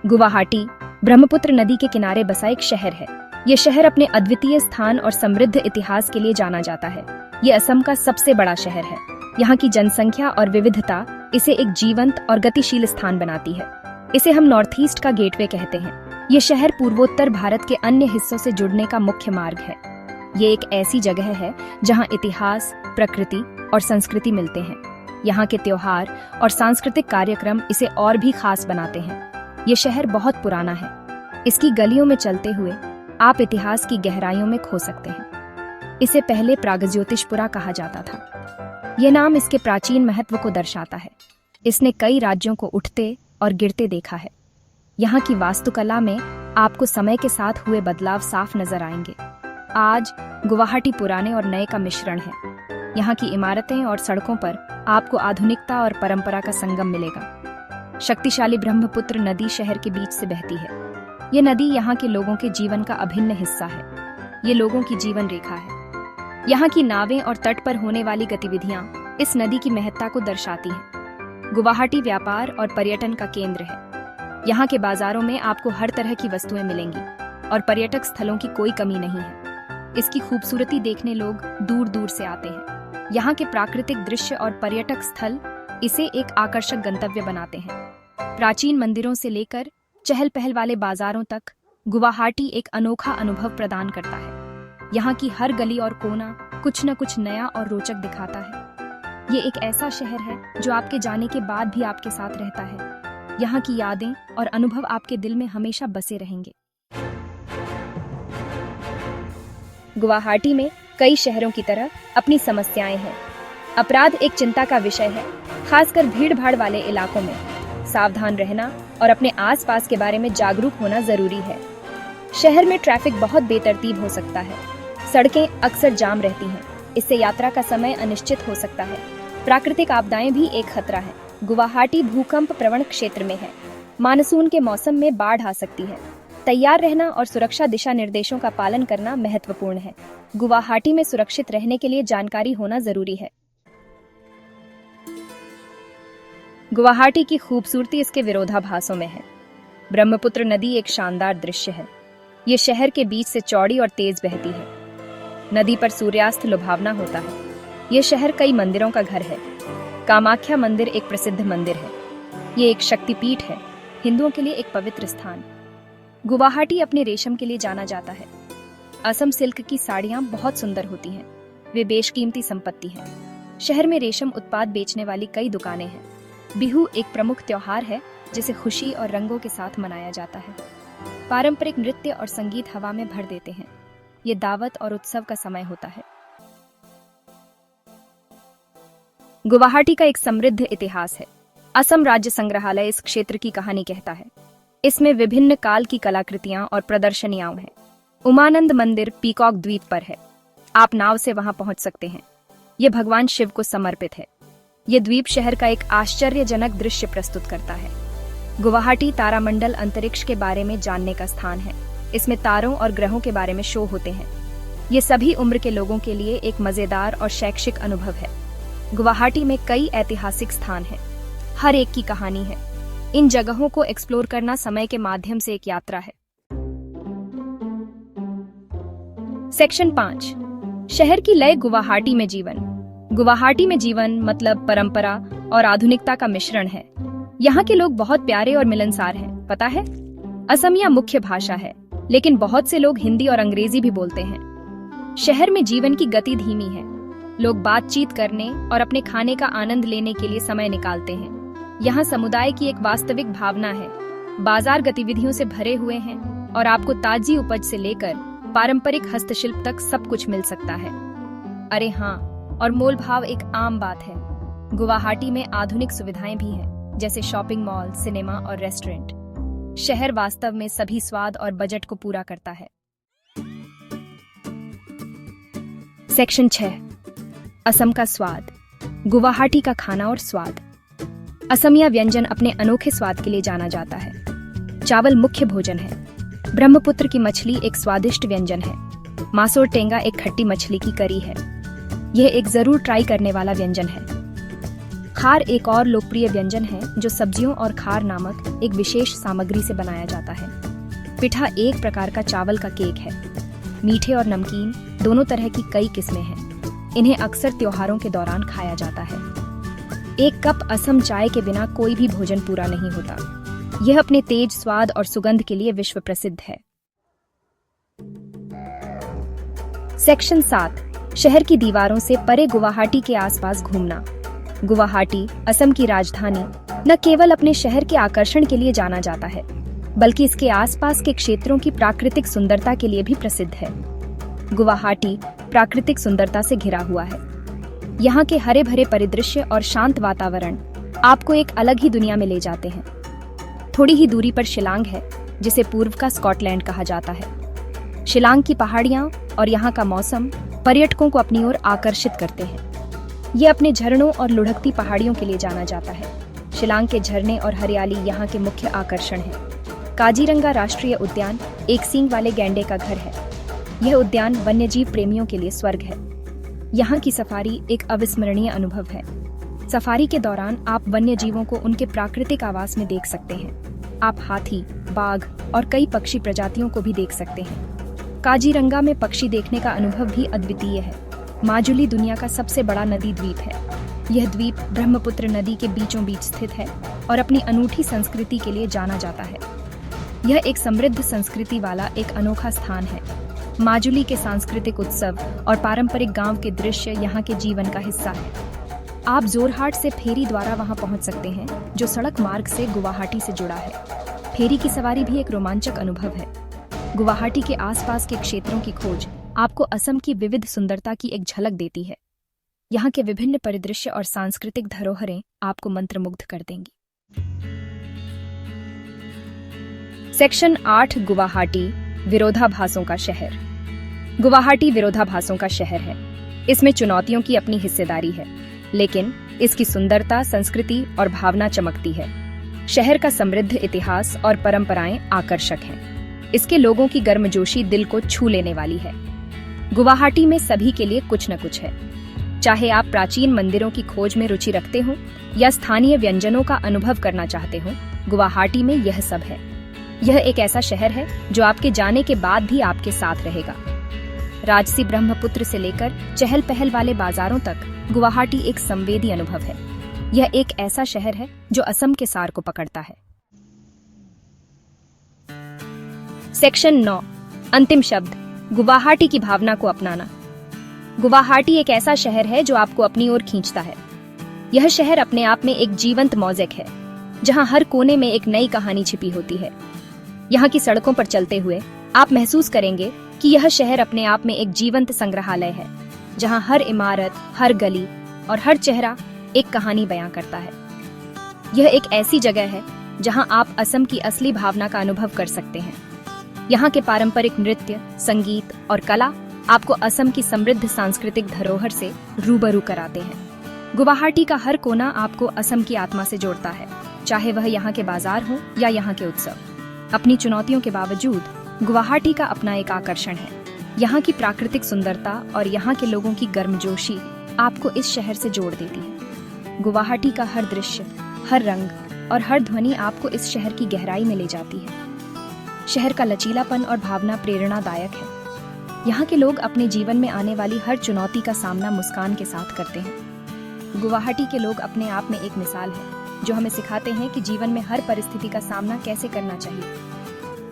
गुवाहाटी ब्रह्मपुत्र नदी के किनारे बसा एक शहर है। ये शहर अपने अद्वितीय स्थान और समृद्ध इतिहास के लिए जाना जाता है। ये असम का सबसे बड़ा शहर है। यहाँ की जनसंख्या और विविधता इसे एक जीवंत और गतिशील स्थान बनाती है। इसे हम नॉर्थ ईस्ट का गेटवे कहते हैं। ये शहर पूर्वोत्तर भारत के अन्य हिस्सों से जुड़ने का मुख्य मार्ग है। ये एक ऐसी जगह है जहाँ इतिहास, प्रकृति और संस्कृति मिलते हैं। यहाँ के त्योहार और सांस्कृतिक कार्यक्रम इसे और भी खास बनाते हैं। ये शहर बहुत पुराना है। इसकी गलियों में चलते हुए आप इतिहास की गहराइयों में खो सकते हैं। इसे पहले प्रागज्योतिषपुरा कहा जाता था। यह नाम इसके प्राचीन महत्व को दर्शाता है। इसने कई राज्यों को उठते और गिरते देखा है। यहाँ की वास्तुकला में आपको समय के साथ हुए बदलाव साफ नजर आएंगे। आज गुवाहाटी पुराने और नए का मिश्रण है। यहाँ की इमारतें और सड़कों पर आपको आधुनिकता और परंपरा का संगम मिलेगा। शक्तिशाली ब्रह्मपुत्र नदी शहर के बीच से बहती है। ये नदी यहाँ के लोगों के जीवन का अभिन्न हिस्सा है। ये लोगों की जीवन रेखा है। यहाँ की नावें और तट पर होने वाली गतिविधियां इस नदी की महत्ता को दर्शाती हैं। गुवाहाटी व्यापार और पर्यटन का केंद्र है। यहाँ के बाजारों में आपको हर तरह की वस्तुएं मिलेंगी और पर्यटक स्थलों की कोई कमी नहीं है। इसकी खूबसूरती देखने लोग दूर दूर से आते हैं। यहाँ के प्राकृतिक दृश्य और पर्यटक स्थल इसे एक आकर्षक गंतव्य बनाते हैं। प्राचीन मंदिरों से लेकर चहल पहल वाले बाजारों तक गुवाहाटी एक अनोखा अनुभव प्रदान करता है। यहाँ की हर गली और कोना कुछ न कुछ नया और रोचक दिखाता है। ये एक ऐसा शहर है जो आपके जाने के बाद भी आपके साथ रहता है। यहाँ की यादें और अनुभव आपके दिल में हमेशा बसे रहेंगे। गुवाहाटी में कई शहरों की तरह अपनी समस्याएं हैं। अपराध एक चिंता का विषय है, खासकर भीड़-भाड़ वाले इलाकों में। सावधान रहना और अपने आसपास के बारे में जागरूक होना जरूरी है। शहर में ट्रैफिक बहुत बेतरतीब हो सकता है। सड़कें अक्सर जाम रहती हैं। इससे यात्रा का समय अनिश्चित हो सकता है। प्राकृतिक आपदाएं भी एक खतरा है। गुवाहाटी भूकंप प्रवण क्षेत्र में है। मानसून के मौसम में बाढ़ आ सकती है। तैयार रहना और सुरक्षा दिशा निर्देशों का पालन करना महत्वपूर्ण है। गुवाहाटी में सुरक्षित रहने के लिए जानकारी होना जरूरी है। गुवाहाटी की खूबसूरती इसके विरोधाभासों में है। ब्रह्मपुत्र नदी एक शानदार दृश्य है। ये शहर के बीच से चौड़ी और तेज बहती है। नदी पर सूर्यास्त लुभावना होता है। ये शहर कई मंदिरों का घर है। कामाख्या मंदिर एक प्रसिद्ध मंदिर है। ये एक शक्तिपीठ है, हिंदुओं के लिए एक पवित्र स्थान। गुवाहाटी अपने रेशम के लिए जाना जाता है। असम सिल्क की साड़ियां बहुत सुंदर होती हैं। वे बेशकीमती संपत्ति हैं। शहर में रेशम उत्पाद बेचने वाली कई दुकानें हैं। बिहू एक प्रमुख त्योहार है जिसे खुशी और रंगों के साथ मनाया जाता है। पारंपरिक नृत्य और संगीत हवा में भर देते हैं। ये दावत और उत्सव का समय होता है। गुवाहाटी का एक समृद्ध इतिहास है। असम राज्य संग्रहालय इस क्षेत्र की कहानी कहता है। इसमें विभिन्न काल की कलाकृतियां और प्रदर्शनियां हैं। उमानंद मंदिर पीकॉक द्वीप पर है। आप नाव से वहां पहुंच सकते हैं। यह भगवान शिव को समर्पित है। यह द्वीप शहर का एक आश्चर्यजनक दृश्य प्रस्तुत करता है। गुवाहाटी तारामंडल अंतरिक्ष के बारे में जानने का स्थान है। इसमें तारों और ग्रहों के बारे में शो होते हैं। ये सभी उम्र के लोगों के लिए एक मजेदार और शैक्षिक अनुभव है। गुवाहाटी में कई ऐतिहासिक स्थान हैं। हर एक की कहानी है। इन जगहों को एक्सप्लोर करना समय के माध्यम से एक यात्रा है। सेक्शन 5, शहर की लय गुवाहाटी में जीवन। गुवाहाटी में जीवन मतलब परंपरा और आधुनिकता का मिश्रण है। यहाँ के लोग बहुत प्यारे और मिलनसार हैं, पता है? असमिया मुख्य भाषा है, लेकिन बहुत से लोग हिंदी और अंग्रेजी भी बोलते हैं। शहर में जीवन की गति धीमी है। लोग बातचीत करने और अपने खाने का आनंद लेने के लिए समय निकालते हैं। यहाँ समुदाय की एक वास्तविक भावना है। बाजार गतिविधियों से भरे हुए हैं और आपको ताजी उपज से लेकर पारंपरिक हस्तशिल्प तक सब कुछ मिल सकता है। अरे हाँ, और मोल भाव एक आम बात है। गुवाहाटी में आधुनिक सुविधाएं भी हैं, जैसे शॉपिंग मॉल, सिनेमा और रेस्टोरेंट। शहर वास्तव में सभी स्वाद और बजट को पूरा करता है। सेक्शन 6, असम का स्वाद। गुवाहाटी का खाना और स्वाद। असमिया व्यंजन अपने अनोखे स्वाद के लिए जाना जाता है। चावल मुख्य भोजन है। ब्रह्मपुत्र की मछली एक स्वादिष्ट व्यंजन है। मासोर टेंगा एक खट्टी मछली की करी है। यह एक जरूर ट्राई करने वाला व्यंजन है। खार एक और लोकप्रिय व्यंजन है जो सब्जियों और खार नामक एक विशेष सामग्री से बनाया जाता है। पिठा एक प्रकार का चावल का केक है। मीठे और नमकीन दोनों तरह की कई किस्में हैं। इन्हें अक्सर त्योहारों के दौरान खाया जाता है। एक कप असम चाय के बिना कोई भी भोजन पूरा नहीं होता। यह अपने तेज स्वाद और सुगंध के लिए विश्व प्रसिद्ध है। सेक्शन 7, शहर की दीवारों से परे गुवाहाटी के आसपास घूमना। गुवाहाटी असम की राजधानी न केवल अपने शहर के आकर्षण के लिए जाना जाता है, बल्कि इसके आसपास के क्षेत्रों की प्राकृतिक सुंदरता के लिए भी प्रसिद्ध है। गुवाहाटी प्राकृतिक सुंदरता से घिरा हुआ है। यहाँ के हरे भरे परिदृश्य और शांत वातावरण आपको एक अलग ही दुनिया में ले जाते हैं। थोड़ी ही दूरी पर शिलांग है, जिसे पूर्व का स्कॉटलैंड कहा जाता है। शिलांग की पहाड़ियाँ और यहाँ का मौसम पर्यटकों को अपनी ओर आकर्षित करते हैं। ये अपने झरनों और लुढ़कती पहाड़ियों के लिए जाना जाता है। शिलांग के झरने और हरियाली यहाँ के मुख्य आकर्षण है। काजीरंगा राष्ट्रीय उद्यान एक सींग वाले गैंडे का घर है। यह उद्यान वन्यजीव प्रेमियों के लिए स्वर्ग है। यहाँ की सफारी एक अविस्मरणीय अनुभव है। सफारी के दौरान आप वन्यजीवों को उनके प्राकृतिक आवास में देख सकते हैं। आप हाथी, बाघ और कई पक्षी प्रजातियों को भी देख सकते हैं। काजीरंगा में पक्षी देखने का अनुभव भी अद्वितीय है। माजुली दुनिया का सबसे बड़ा नदी द्वीप है। यह द्वीप ब्रह्मपुत्र नदी के बीचों बीच स्थित है और अपनी अनूठी संस्कृति के लिए जाना जाता है। यह एक समृद्ध संस्कृति वाला एक अनोखा स्थान है। माजुली के सांस्कृतिक उत्सव और पारंपरिक गांव के दृश्य यहाँ के जीवन का हिस्सा है। आप जोरहाट से फेरी द्वारा वहां पहुंच सकते हैं, जो सड़क मार्ग से गुवाहाटी से जुड़ा है। फेरी की सवारी भी एक रोमांचक अनुभव है। गुवाहाटी के आसपास के क्षेत्रों की खोज आपको असम की विविध सुंदरता की एक झलक देती है। यहाँ के विभिन्न परिदृश्य और सांस्कृतिक धरोहरें आपको मंत्रमुग्ध कर देंगी। सेक्शन 8, गुवाहाटी विरोधाभासों का शहर। गुवाहाटी विरोधाभासों का शहर है। इसमें चुनौतियों की अपनी हिस्सेदारी है, लेकिन इसकी सुंदरता, संस्कृति और भावना चमकती है। शहर का समृद्ध इतिहास और परंपराएं आकर्षक हैं। इसके लोगों की गर्मजोशी दिल को छू लेने वाली है। गुवाहाटी में सभी के लिए कुछ न कुछ है। चाहे आप प्राचीन मंदिरों की खोज में रुचि रखते हो या स्थानीय व्यंजनों का अनुभव करना चाहते हो, गुवाहाटी में यह सब है। यह एक ऐसा शहर है जो आपके जाने के बाद भी आपके साथ रहेगा। राजसी ब्रह्मपुत्र से लेकर चहल पहल वाले बाजारों तक गुवाहाटी एक संवेदी अनुभव है। यह एक ऐसा शहर है जो असम के सार को पकड़ता है। सेक्शन 9, अंतिम शब्द, गुवाहाटी की भावना को अपनाना। गुवाहाटी एक ऐसा शहर है जो आपको अपनी ओर खींचता है। यह शहर अपने आप में एक जीवंत मोज़ेक है, जहां हर कोने में एक नई कहानी छिपी होती है। यहाँ की सड़कों पर चलते हुए आप महसूस करेंगे कि यह शहर अपने आप में एक जीवंत संग्रहालय है, जहां हर इमारत, हर गली और हर चेहरा एक कहानी बयां करता है। यह एक ऐसी जगह है जहां आप असम की असली भावना का अनुभव कर सकते हैं। यहाँ के पारंपरिक नृत्य, संगीत और कला आपको असम की समृद्ध सांस्कृतिक धरोहर से रूबरू कराते हैं। गुवाहाटी का हर कोना आपको असम की आत्मा से जोड़ता है, चाहे वह यहाँ के बाजार हो या यहाँ के उत्सव। अपनी चुनौतियों के बावजूद गुवाहाटी का अपना एक आकर्षण है। यहाँ की प्राकृतिक सुंदरता और यहाँ के लोगों की गर्मजोशी आपको इस शहर से जोड़ देती है। गुवाहाटी का हर दृश्य, हर रंग और हर ध्वनि आपको इस शहर की गहराई में ले जाती है। शहर का लचीलापन और भावना प्रेरणादायक है। यहाँ के लोग अपने जीवन में आने वाली हर चुनौती का सामना मुस्कान के साथ करते हैं। गुवाहाटी के लोग अपने आप में एक मिसाल है, जो हमें सिखाते हैं कि जीवन में हर परिस्थिति का सामना कैसे करना चाहिए।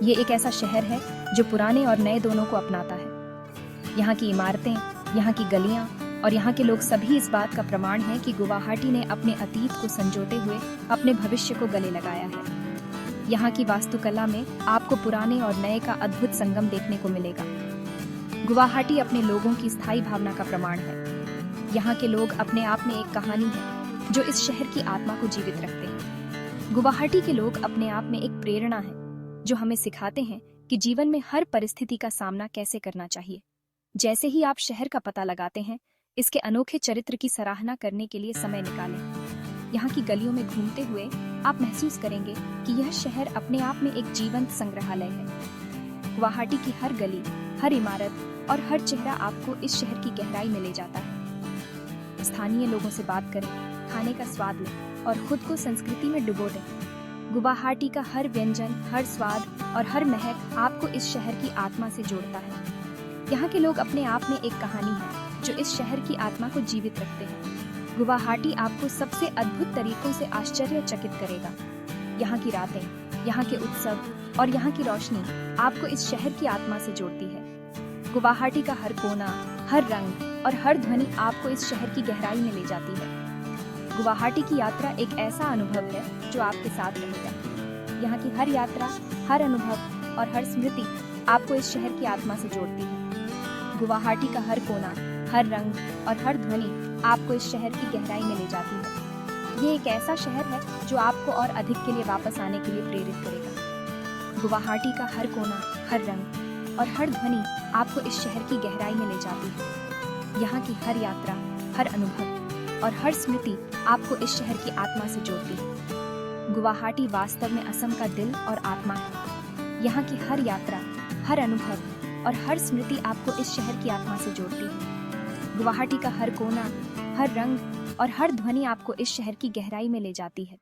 ये एक ऐसा शहर है जो पुराने और नए दोनों को अपनाता है। यहाँ की इमारतें, यहाँ की गलियाँ और यहाँ के लोग सभी इस बात का प्रमाण हैं कि गुवाहाटी ने अपने अतीत को संजोते हुए अपने भविष्य को गले लगाया है। यहाँ की वास्तुकला में आपको पुराने और नए का अद्भुत संगम देखने को मिलेगा। गुवाहाटी अपने लोगों की स्थायी भावना का प्रमाण है। यहाँ के लोग अपने आप में एक कहानी है जो इस शहर की आत्मा को जीवित रखते हैं। गुवाहाटी के लोग अपने आप में एक प्रेरणा है, जो हमें सिखाते हैं कि जीवन में हर परिस्थिति का सामना कैसे करना चाहिए। जैसे ही आप शहर का पता लगाते हैं, इसके अनोखे चरित्र की सराहना करने के लिए समय निकालें। यहाँ की गलियों में घूमते हुए आप महसूस करेंगे कि यह शहर अपने आप में एक जीवंत संग्रहालय है। गुवाहाटी की हर गली, हर इमारत और हर चेहरा आपको इस शहर की गहराई में ले जाता है। स्थानीय लोगों से बात करें, खाने का स्वाद लें और खुद को संस्कृति में डुबो दें। गुवाहाटी का हर व्यंजन, हर स्वाद और हर महक आपको इस शहर की आत्मा से जोड़ता है। यहाँ के लोग अपने आप में एक कहानी है जो इस शहर की आत्मा को जीवित रखते हैं। गुवाहाटी आपको सबसे अद्भुत तरीकों से आश्चर्यचकित करेगा। यहाँ की रातें, यहाँ के उत्सव और यहाँ की रोशनी आपको इस शहर की आत्मा से जोड़ती है। गुवाहाटी का हर कोना, हर रंग और हर ध्वनि आपको इस शहर की गहराई में ले जाती है। गुवाहाटी की यात्रा एक ऐसा अनुभव है जो आपके साथ रहेगा। यहाँ की हर यात्रा, हर अनुभव और हर स्मृति आपको इस शहर की आत्मा से जोड़ती है। गुवाहाटी का हर कोना, हर रंग और हर ध्वनि आपको इस शहर की गहराई में ले जाती है। ये एक ऐसा शहर है जो आपको और अधिक के लिए वापस आने के लिए प्रेरित करेगा। गुवाहाटी का हर कोना, हर रंग और हर ध्वनि आपको इस शहर की गहराई में ले जाती है। यहाँ की हर यात्रा, हर अनुभव और हर स्मृति आपको इस शहर की आत्मा से जोड़ती है। गुवाहाटी वास्तव में असम का दिल और आत्मा है। यहाँ की हर यात्रा, हर अनुभव और हर स्मृति आपको इस शहर की आत्मा से जोड़ती है। गुवाहाटी का हर कोना, हर रंग और हर ध्वनि आपको इस शहर की गहराई में ले जाती है।